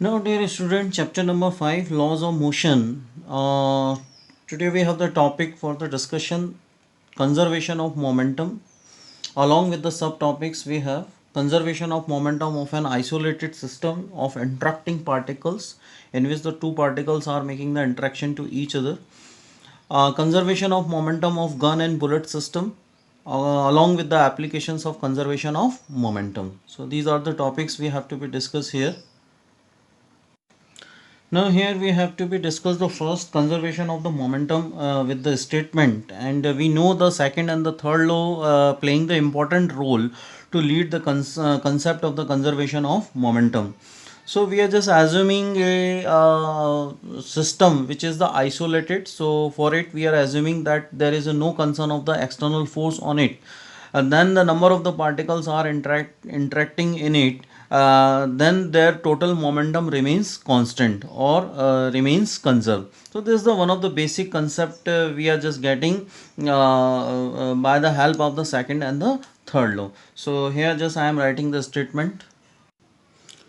Now, dear student, chapter number 5, Laws of Motion. Today we have the topic for the discussion, conservation of momentum. Along with the subtopics, we have conservation of momentum of an isolated system of interacting particles in which the two particles are making the interaction to each other. Conservation of momentum of gun and bullet system, along with the applications of conservation of momentum. So these are the topics we have to be discussed here. Now here we have to be discuss the first, conservation of the momentum with the statement, and we know the second and the third law playing the important role to lead the concept of the conservation of momentum. So we are just assuming a system which is the isolated. So for it we are assuming that there is no concern of the external force on it, and then the number of the particles are interacting in it, then their total momentum remains constant or remains conserved. So this is the one of the basic concept we are just getting by the help of the second and the third law. So here just I am writing the statement.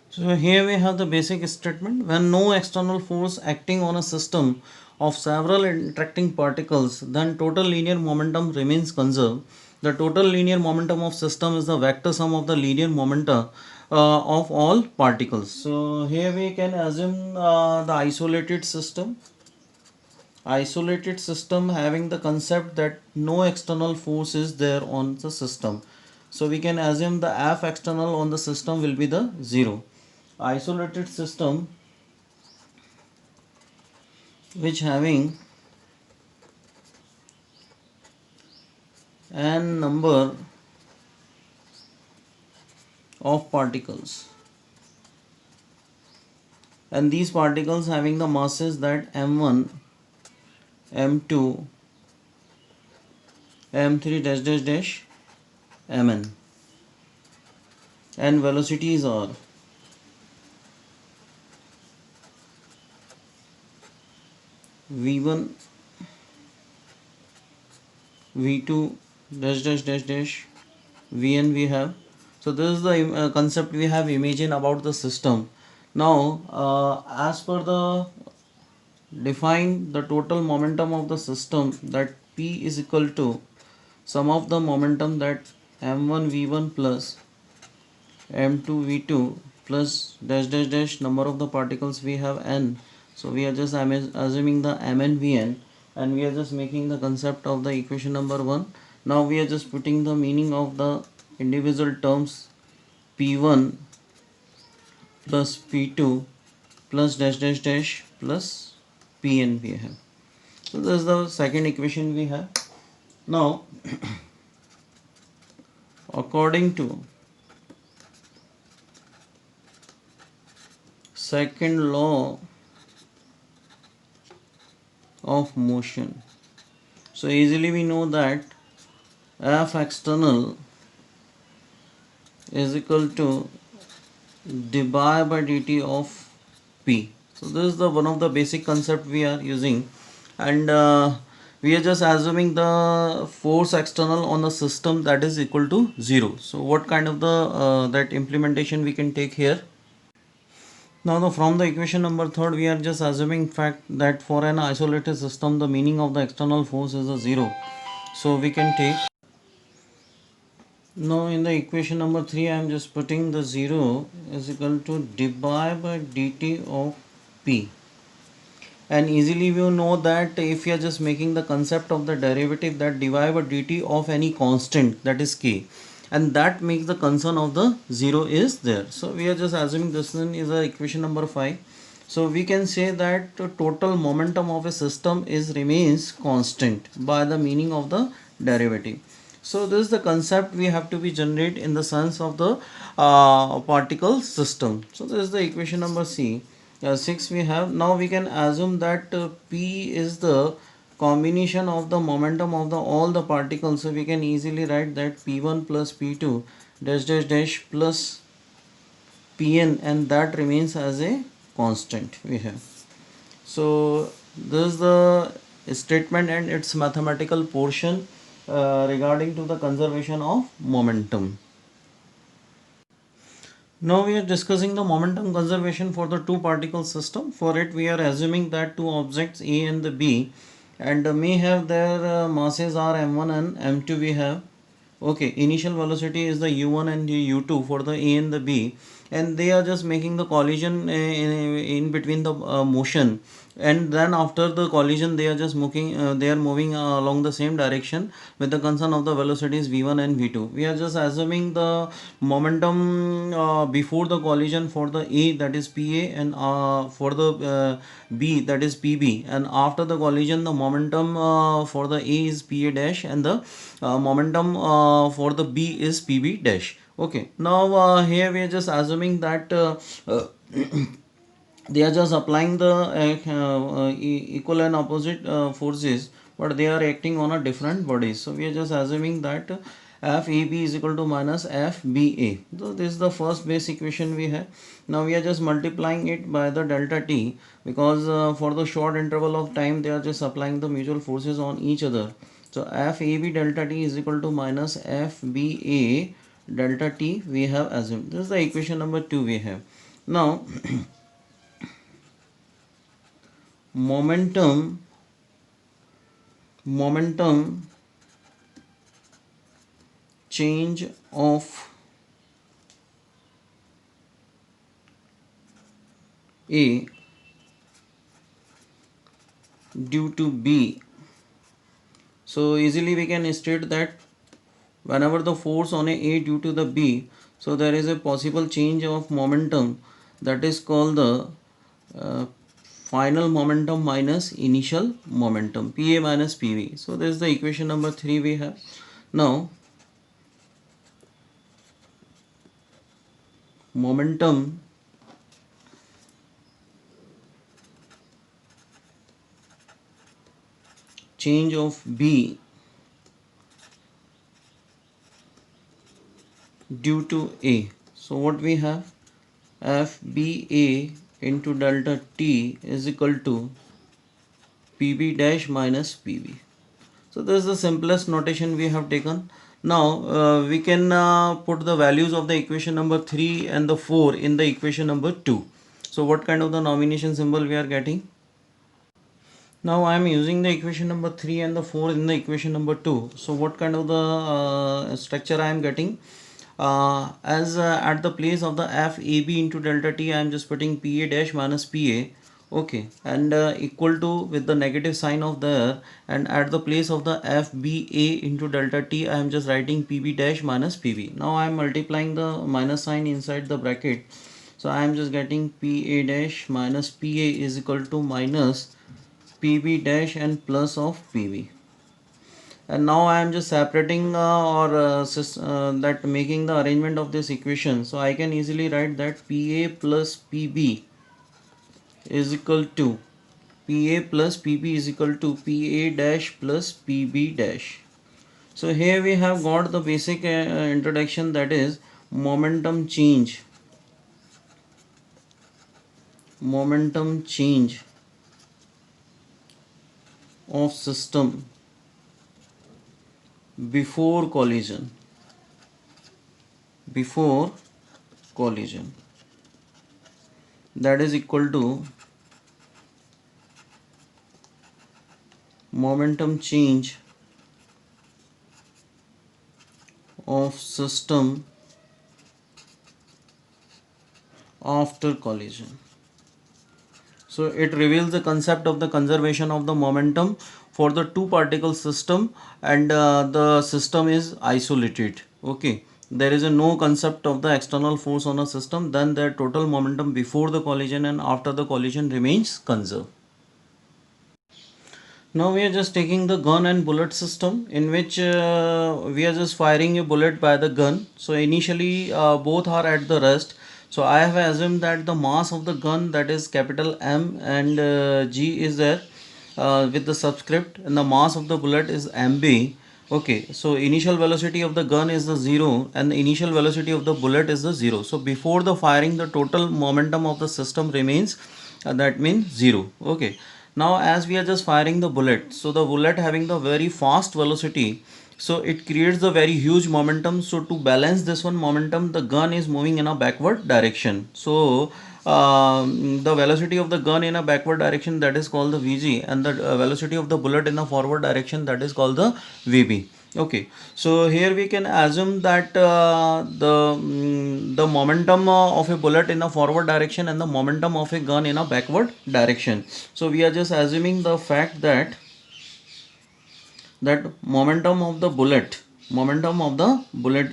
So here we have the basic statement. When no external force acting on a system of several interacting particles, then total linear momentum remains conserved. The total linear momentum of system is the vector sum of the linear momenta of all particles. So here we can assume the isolated system having the concept that no external force is there on the system. So we can assume the F external on the system will be the 0. Isolated system which having n number of particles, and these particles having the masses that m1, m2, m3 dash dash dash mn, and velocities are v1, v2 dash dash dash dash vn we have. So this is the concept we have imagined about the system. Now as per the define the total momentum of the system, that P is equal to sum of the momentum that m1 v1 plus m2 v2 plus dash dash dash number of the particles we have n. So we are just assuming the mn vn, and we are just making the concept of the equation number 1. Now we are just putting the meaning of the individual terms p1 plus p2 plus dash dash dash plus pn we have. So this is the second equation we have. Now according to second law of motion, so easily we know that F external is equal to dy by dt of P. So this is the one of the basic concept we are using, and we are just assuming the force external on the system that is equal to 0. So what kind of the that implementation we can take here? Now from the equation number 3, we are just assuming fact that for an isolated system the meaning of the external force is a 0. So we can take, now in the equation number 3 I am just putting the 0 is equal to dy by dt of P. And easily we know that if you are just making the concept of the derivative, that dy by dt of any constant, that is k, and that makes the concern of the 0 is there. So we are just assuming this one is a equation number 5. So we can say that the total momentum of a system is remains constant by the meaning of the derivative. So this is the concept we have to be generate in the sense of the particle system. So this is the equation number C. 6 we have. Now we can assume that P is the combination of the momentum of the all the particles. So we can easily write that P1 plus P2 dash dash dash plus Pn, and that remains as a constant we have. So this is the statement and its mathematical portion regarding to the conservation of momentum. Now we are discussing the momentum conservation for the two particle system. For it we are assuming that two objects A and the B and may have their masses are m1 and m2 we have. Okay, initial velocity is the u1 and u2 for the A and the B, and they are just making the collision in between the motion, and then after the collision they are just moving along the same direction with the concern of the velocities v1 and v2. We are just assuming the momentum before the collision for the A, that is pa, and for the B, that is pb, and after the collision the momentum for the A is pa dash and the momentum for the B is pb dash. Okay, now here we are just assuming that they are just applying the equal and opposite forces, but they are acting on a different bodies. So we are just assuming that FAB is equal to minus FBA. So this is the first base equation we have. Now we are just multiplying it by the delta t, because for the short interval of time they are just applying the mutual forces on each other. So FAB delta t is equal to minus FBA delta t we have assumed. This is the equation number 2 we have. Now momentum change of A due to B. So easily we can state that whenever the force on A due to the B, so there is a possible change of momentum, that is called the final momentum minus initial momentum, PA minus PV. So this is the equation number 3 we have. Now momentum change of B due to A. So what we have, FBA into delta T is equal to PB dash minus PB. So this is the simplest notation we have taken. Now we can put the values of the equation number 3 and the 4 in the equation number 2. So what kind of the nomination symbol we are getting? Now I am using the equation number 3 and the 4 in the equation number 2. So what kind of the structure I am getting? As at the place of the FAB into delta T, I am just putting PA dash minus PA. Okay, and equal to with the negative sign of there, and at the place of the FBA into delta T, I am just writing PB dash minus PB. Now I am multiplying the minus sign inside the bracket. So I am just getting PA dash minus PA is equal to minus PB dash and plus of PB. And now I am just separating that making the arrangement of this equation. So I can easily write that PA plus PB is equal to PA plus PB is equal to PA dash plus PB dash. So here we have got the basic introduction, that is momentum change of system before collision that is equal to momentum change of system after collision. So it reveals the concept of the conservation of the momentum for the two particle system, and the system is isolated. Okay, there is no concept of the external force on a system, then their total momentum before the collision and after the collision remains conserved. Now we are just taking the gun and bullet system, in which we are just firing a bullet by the gun. So initially both are at the rest. So I have assumed that the mass of the gun, that is capital M, and G is there with the subscript, and the mass of the bullet is mb. Okay, so initial velocity of the gun is the 0 and the initial velocity of the bullet is the 0. So before the firing the total momentum of the system remains, that means 0. Okay, now as we are just firing the bullet, so the bullet having the very fast velocity, so it creates a very huge momentum. So to balance this one momentum, the gun is moving in a backward direction. So the velocity of the gun in a backward direction, that is called the Vg, and the velocity of the bullet in a forward direction, that is called the Vb. Okay, so here we can assume that the momentum of a bullet in a forward direction and the momentum of a gun in a backward direction. So we are just assuming the fact that momentum of the bullet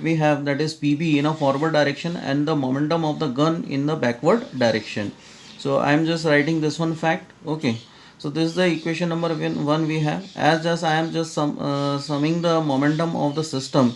we have, that is pb in a forward direction, and the momentum of the gun in the backward direction. So I am just writing this one fact. Okay, so this is the equation number one we have. As just I am just summing the momentum of the system,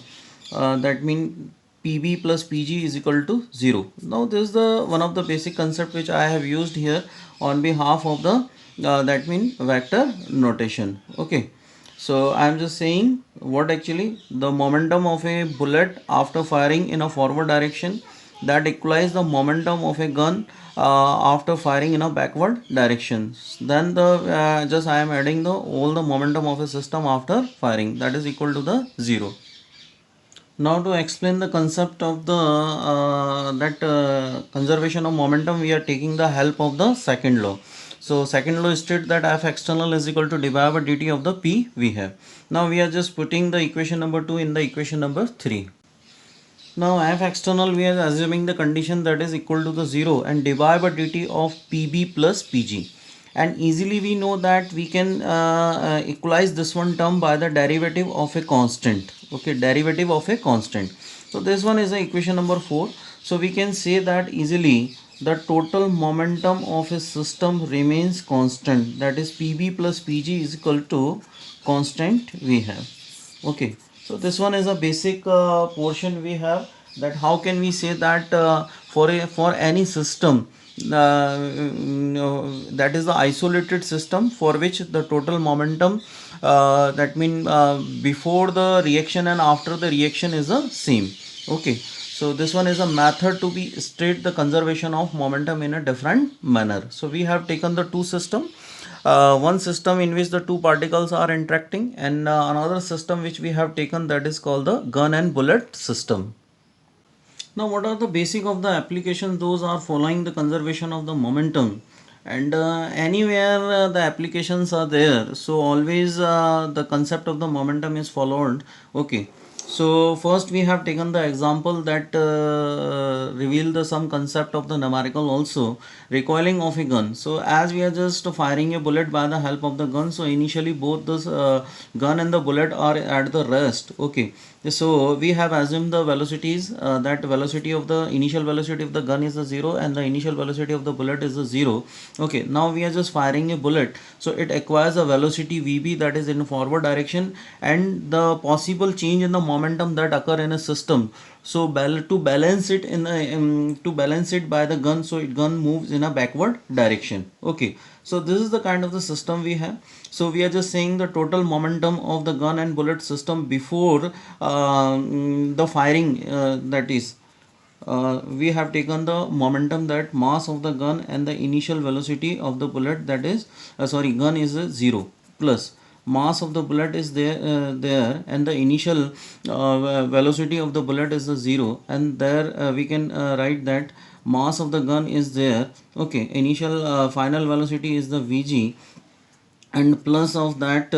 that means pb plus pg is equal to 0. Now this is the one of the basic concept which I have used here on behalf of the that means vector notation. Okay, so I am just saying what actually the momentum of a bullet after firing in a forward direction, that equalize the momentum of a gun after firing in a backward direction. Then the just I am adding the all the momentum of a system after firing, that is equal to the 0. Now to explain the concept of the that conservation of momentum, we are taking the help of the second law. So second law states that F external is equal to dy by dt of the P we have. Now we are just putting the equation number 2 in the equation number 3. Now F external, we are assuming the condition that is equal to the 0 and dy by dt of Pb plus Pg. And easily we know that we can equalize this one term by the derivative of a constant. Okay, derivative of a constant. So this one is the equation number 4. So we can say that easily the total momentum of a system remains constant, that is Pb plus Pg is equal to constant we have. Okay, so this one is a basic portion we have, that how can we say that for any system that is the isolated system for which the total momentum that mean before the reaction and after the reaction is the same. Okay, so this one is a method to be state the conservation of momentum in a different manner. So we have taken the two system, one system in which the two particles are interacting, and another system which we have taken, that is called the gun and bullet system. Now what are the basic of the applications? Those are following the conservation of the momentum, and anywhere the applications are there, so always the concept of the momentum is followed. Okay, so first we have taken the example that reveal the some concept of the numerical also, recoiling of a gun. So as we are just firing a bullet by the help of the gun, so initially both the gun and the bullet are at the rest. Okay, so we have assumed the velocities, that velocity of the initial velocity of the gun is a 0 and the initial velocity of the bullet is a 0. Okay, now we are just firing a bullet, so it acquires a velocity vb, that is in forward direction, and the possible change in the momentum that occur in a system, so to balance it in to balance it by the gun, so it gun moves in a backward direction. Okay, so this is the kind of the system we have. So we are just saying the total momentum of the gun and bullet system before the firing, that is we have taken the momentum, that mass of the gun and the initial velocity of the bullet, that is gun is a 0 plus mass of the bullet is there, and the initial velocity of the bullet is a 0, and there we can write that mass of the gun is there. Okay, initial final velocity is the vg, and plus of that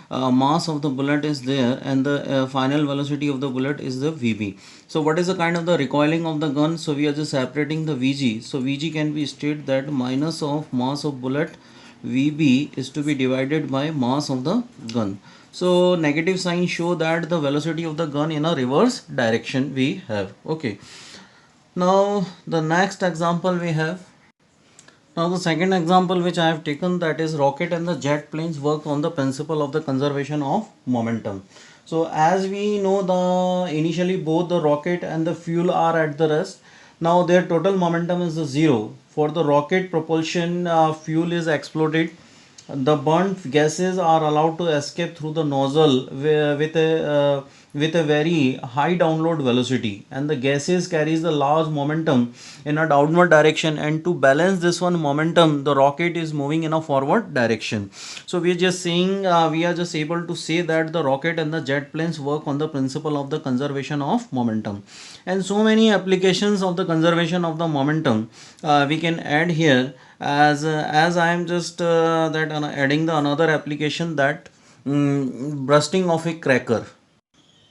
mass of the bullet is there, and the final velocity of the bullet is the vb. So what is the kind of the recoiling of the gun? So we are just separating the vg, so vg can be stated that minus of mass of bullet vb is to be divided by mass of the gun. So negative sign show that the velocity of the gun in a reverse direction we have. Okay, now the next example we have. Now the second example which I have taken, that is rocket and the jet planes work on the principle of the conservation of momentum. So as we know, the initially both the rocket and the fuel are at the rest. Now their total momentum is the 0. For the rocket propulsion, fuel is exploded. The burnt gases are allowed to escape through the nozzle with a with a very high download velocity, and the gases carries the large momentum in a downward direction, and to balance this one momentum the rocket is moving in a forward direction. So we are just saying, we are just able to say that the rocket and the jet planes work on the principle of the conservation of momentum. And so many applications of the conservation of the momentum we can add here, as I am just adding the another application, that bursting of a cracker.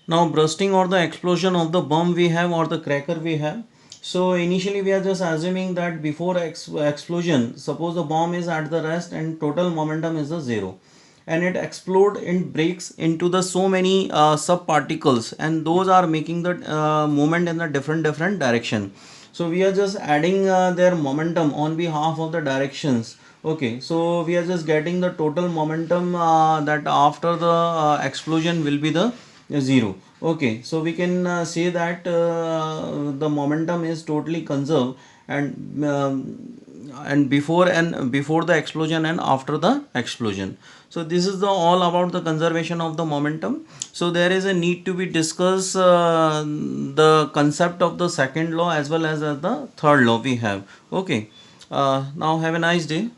Now bursting or the explosion of the bomb we have, or the cracker we have. So initially we are just assuming that before explosion, suppose the bomb is at the rest and total momentum is a zero, and it explode and breaks into the so many sub particles, and those are making the movement in the different direction. So we are just adding their momentum on behalf of the directions. Okay, so we are just getting the total momentum that after the explosion will be the zero. Okay, so we can say that the momentum is totally conserved, and before the explosion and after the explosion. So this is the all about the conservation of the momentum. So there is a need to be discuss the concept of the second law as well as the third law we have. Okay, now have a nice day.